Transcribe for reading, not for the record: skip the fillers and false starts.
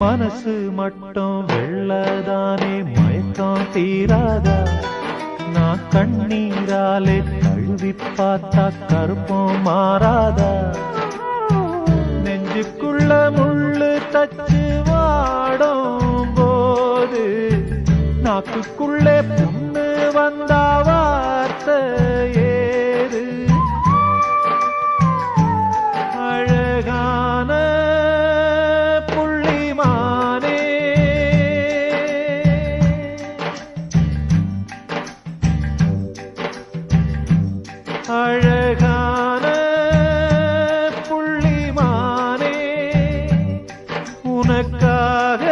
மனசு மட்டும் வெள்ளதானே மயக்கம் தீராதா? நான் கண்ணீராலே கழுவி பார்த்தா கருப்பம் மாறாதா? நெஞ்சுக்குள்ள முள்ளு தச்சு வாடும் போது நாக்குக்குள்ளே புண்ணு வந்தா வார்த்தை ஏது? அழகான புள்ளிமானே, அழகான புள்ளிமானே, உனக்காக